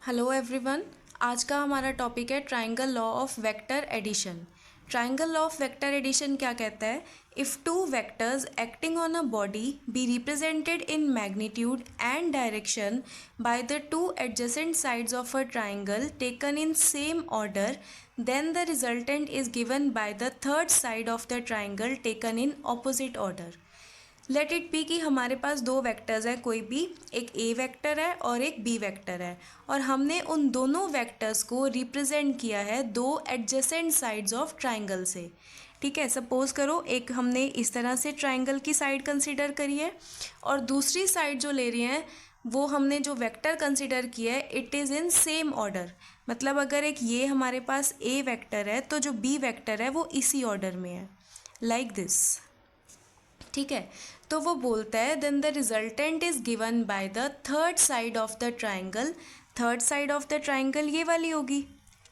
Hello everyone. आज का हमारा टॉपिक है triangle law of vector addition. Triangle law of vector addition क्या कहता है? If two vectors acting on a body be represented in magnitude and direction by the two adjacent sides of a triangle taken in same order, then the resultant is given by the third side of the triangle taken in opposite order. Late it B कि हमारे पास दो vectors हैं, कोई भी एक ए vector है और एक बी वेक्टर है, और हमने उन दोनों वेक्टर्स को रिप्रेजेंट किया है दो एडजेसेंट साइड्स ऑफ ट्राइंगल से। ठीक है, सपोज करो एक हमने इस तरह से ट्राइंगल की साइड कंसिडर करी है और दूसरी साइड जो ले रही हैं वो हमने जो वेक्टर कंसिडर किया है it is in same order. मतलब अगर एक ये हमारे पास ए वेक्टर है तो जो बी वेक्टर है वो इसी ऑर्डर में है, लाइक दिस। ठीक है, तो वो बोलता है then the resultant is given by the third side of the triangle. Third side of the triangle ये वाली होगी।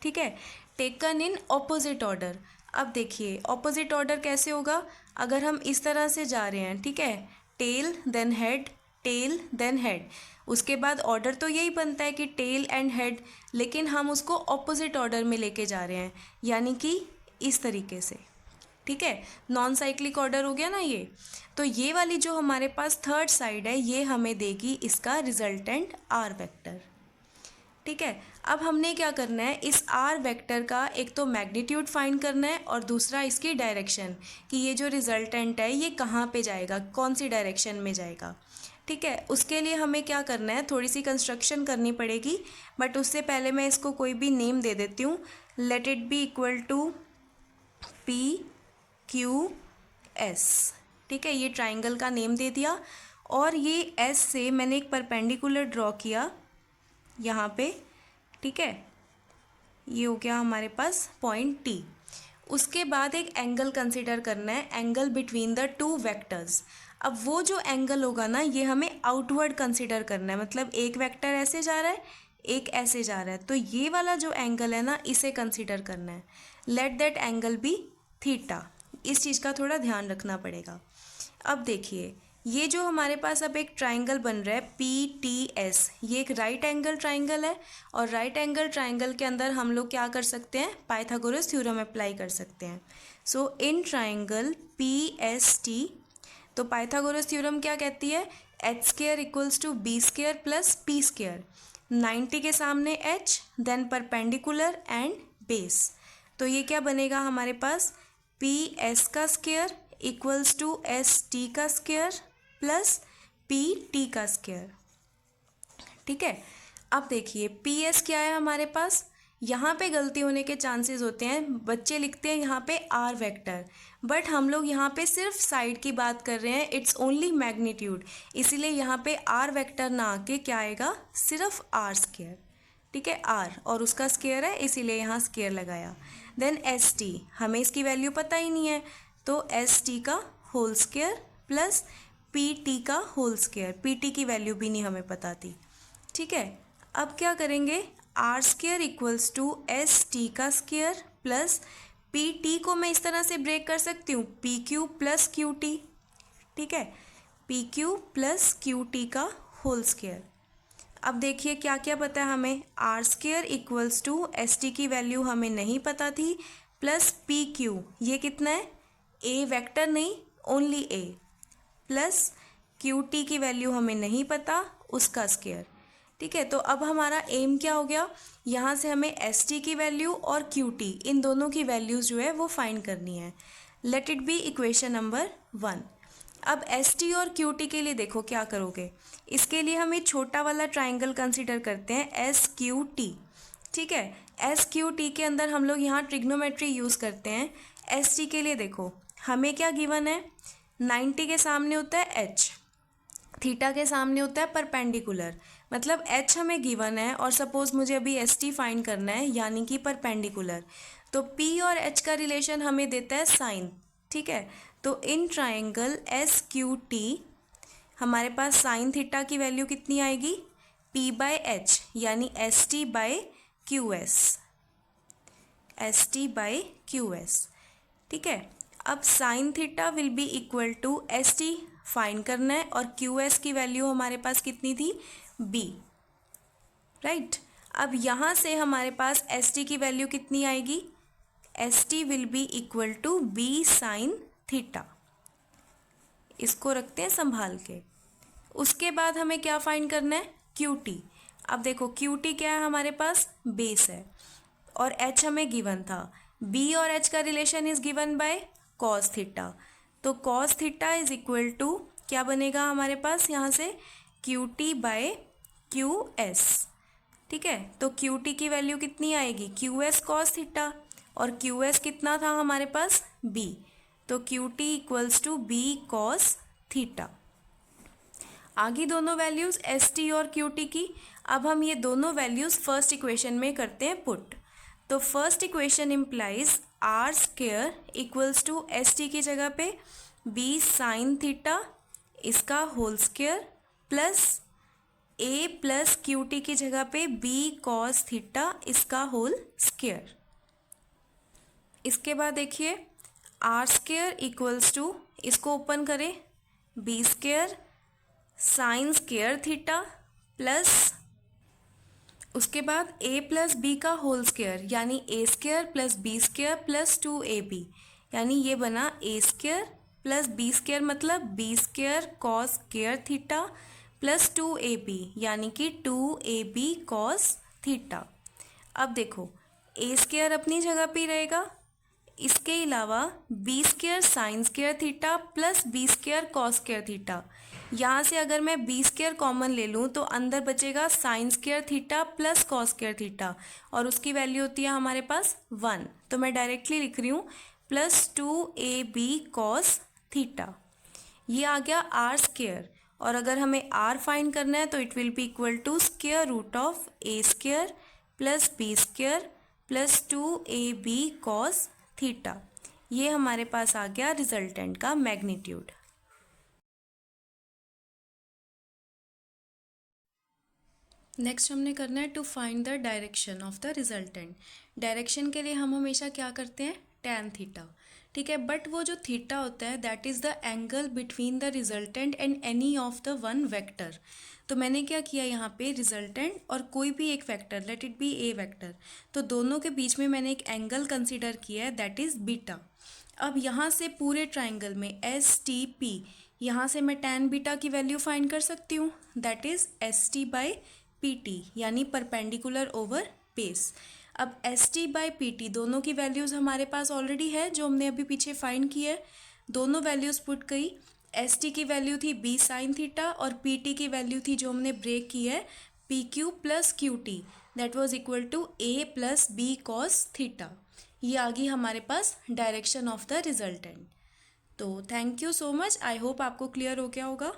ठीक है, टेकन इन ऑपोजिट ऑर्डर। अब देखिए ऑपोजिट ऑर्डर कैसे होगा? अगर हम इस तरह से जा रहे हैं, ठीक है, tail then head, tail then head, उसके बाद ऑर्डर तो यही बनता है कि टेल एंड हेड, लेकिन हम उसको ऑपोजिट ऑर्डर में लेके जा रहे हैं, यानी कि इस तरीके से। ठीक है, नॉन साइक्लिक ऑर्डर हो गया ना ये। तो ये वाली जो हमारे पास थर्ड साइड है ये हमें देगी इसका रिजल्टेंट आर वेक्टर। ठीक है, अब हमने क्या करना है, इस आर वेक्टर का एक तो मैग्नीट्यूड फाइंड करना है और दूसरा इसकी डायरेक्शन, कि ये जो रिजल्टेंट है ये कहाँ पे जाएगा, कौन सी डायरेक्शन में जाएगा। ठीक है, उसके लिए हमें क्या करना है, थोड़ी सी कंस्ट्रक्शन करनी पड़ेगी, बट उससे पहले मैं इसको कोई भी नेम दे देती हूँ। Let it be equal to P Q S. ठीक है, ये ट्राइंगल का नेम दे दिया और ये एस से मैंने एक परपेंडिकुलर ड्रॉ किया यहाँ पे। ठीक है, ये हो गया हमारे पास पॉइंट टी। उसके बाद एक एंगल कंसिडर करना है, angle between the two vectors. अब वो जो एंगल होगा ना ये हमें आउटवर्ड कंसिडर करना है, मतलब एक वेक्टर ऐसे जा रहा है एक ऐसे जा रहा है, तो ये वाला जो एंगल है ना इसे कंसिडर करना है। Let that angle be theta. इस चीज़ का थोड़ा ध्यान रखना पड़ेगा। अब देखिए ये जो हमारे पास अब एक ट्राइंगल बन रहा है पी टी एस, ये एक राइट एंगल ट्राइंगल है, और राइट एंगल ट्राइंगल के अंदर हम लोग क्या कर सकते हैं, पाइथागोरस थ्योरम अप्लाई कर सकते हैं। So in triangle P S T, तो पाइथागोरस थ्योरम क्या कहती है, H square equals to B square plus P square. 90 के सामने H, then perpendicular and base, तो ये क्या बनेगा हमारे पास, पी एस का square equals to S T का स्क्वायर प्लस पी टी का स्क्वायर। ठीक है, अब देखिए पी एस क्या है हमारे पास, यहाँ पे गलती होने के चांसेस होते हैं, बच्चे लिखते हैं यहाँ पे आर वेक्टर, बट हम लोग यहाँ पे सिर्फ साइड की बात कर रहे हैं, इट्स ओनली मैग्नीट्यूड, इसीलिए यहाँ पे आर वेक्टर ना आके क्या आएगा, सिर्फ आर स्क्वायर। ठीक है, आर और उसका स्क्वायर है इसीलिए यहाँ स्क्वायर लगाया। देन एस टी, हमें इसकी वैल्यू पता ही नहीं है, तो एस टी का whole square plus P T का होल स्क्वायर, पी टी की वैल्यू भी नहीं हमें पता थी। ठीक है, अब क्या करेंगे, R square equals to S T का स्क्वायर प्लस पी टी को मैं इस तरह से ब्रेक कर सकती हूँ, P Q plus Q T. ठीक है, P Q plus Q T का होल स्क्वायर। अब देखिए क्या क्या पता है हमें, R square equals to S T की वैल्यू हमें नहीं पता थी, प्लस पी क्यू, ये कितना है, ए वेक्टर नहीं ओनली ए, प्लस क्यू टी की वैल्यू हमें नहीं पता, उसका स्क्वायर। ठीक है, तो अब हमारा एम क्या हो गया, यहाँ से हमें एस टी की वैल्यू और क्यू टी इन दोनों की वैल्यूज़ जो है वो फाइंड करनी है। Late it B equation number 1। अब एस टी और क्यू टी के लिए देखो क्या करोगे, इसके लिए हम एक छोटा वाला ट्राइंगल कंसिडर करते हैं एस क्यू टी। ठीक है, एस क्यू टी के अंदर हम लोग यहाँ ट्रिग्नोमेट्री यूज़ करते हैं। एस टी के लिए देखो हमें क्या गिवन है, 90 के सामने होता है एच, थीटा के सामने होता है परपेंडिकुलर, मतलब एच हमें गिवन है और सपोज मुझे अभी एस टी फाइंड करना है यानी कि परपेंडिकुलर, तो पी और एच का रिलेशन हमें देता है साइन। ठीक है, तो in triangle S Q T हमारे पास साइन थीटा की वैल्यू कितनी आएगी, पी बाय एच यानी S T by Q S, S T by Q S. ठीक है, अब sine theta will be equal to S T find करना है और क्यू एस की वैल्यू हमारे पास कितनी थी, बी। राइट, अब यहाँ से हमारे पास एस टी की वैल्यू कितनी आएगी, S T will be equal to B sine theta. इसको रखते हैं संभाल के। उसके बाद हमें क्या फाइंड करना है, क्यू टी। अब देखो क्यू टी क्या है हमारे पास, बेस है और एच हमें गिवन था। बी और एच का relation is given by cos theta, तो cos theta is equal to क्या बनेगा हमारे पास यहाँ से, Q T by Q S. ठीक है, तो क्यू टी की वैल्यू कितनी आएगी, क्यू एस कॉस थीटा, और क्यू एस कितना था हमारे पास, बी, तो Q T equals to B cos theta. आगे दोनों वैल्यूज़ एस टी और क्यू टी की। अब हम ये दोनों वैल्यूज़ फर्स्ट इक्वेशन में करते हैं पुट। तो first equation implies R square equals to S T की जगह पे बी साइन थीटा इसका whole square plus A plus Q T की जगह पे बी कॉस थीटा इसका होल स्क्वायर। इसके बाद देखिए आर स्क्वायर इक्वल्स टू, इसको ओपन करें, B square sine square theta plus उसके बाद ए प्लस बी का होल स्क्वायर यानी A square plus B square plus 2ab, यानी ये बना A square plus B square मतलब B square cos square theta plus 2ab यानी कि 2ab कॉस थीटा। अब देखो ए स्क्वायर अपनी जगह पे ही रहेगा, इसके अलावा B square sine square theta plus B square cos square theta, यहाँ से अगर मैं बी स्क्वायर कॉमन ले लूँ तो अंदर बचेगा sign square theta plus cos square theta और उसकी वैल्यू होती है हमारे पास 1, तो मैं डायरेक्टली लिख रही हूँ प्लस 2ab कॉस थीटा। ये आ गया आर स्क्वायर, और अगर हमें आर फाइंड करना है तो it will be equal to square root of A square plus B square plus 2ab cos theta. ये हमारे पास आ गया रिजल्टेंट का मैग्नीट्यूड। नेक्स्ट हमने करना है to find the direction of the resultant. Direction के लिए हम हमेशा क्या करते हैं, टैन थीटा। ठीक है, बट वो जो थीटा होता है that is the angle between the resultant and any of the one vector. तो मैंने क्या किया यहाँ पे, रिजल्टेंट और कोई भी एक vector, late it B A vector, तो दोनों के बीच में मैंने एक एंगल कंसिडर किया है दैट इज़ बीटा। अब यहाँ से पूरे ट्राइंगल में एस टी पी, यहाँ से मैं टैन बीटा की वैल्यू फाइंड कर सकती हूँ that is S T by P T यानी परपेंडिकुलर ओवर बेस। अब S T by P T दोनों की वैल्यूज़ हमारे पास ऑलरेडी है जो हमने अभी पीछे फाइंड की है, दोनों वैल्यूज़ पुट गई। एस टी की वैल्यू थी बी साइन थीटा और पी टी की वैल्यू थी जो हमने ब्रेक की है P Q plus Q T, that was equal to A plus B cos theta. ये आ गई हमारे पास डायरेक्शन ऑफ द रिजल्टेंट। तो thank you so much, I hope आपको क्लियर हो गया होगा।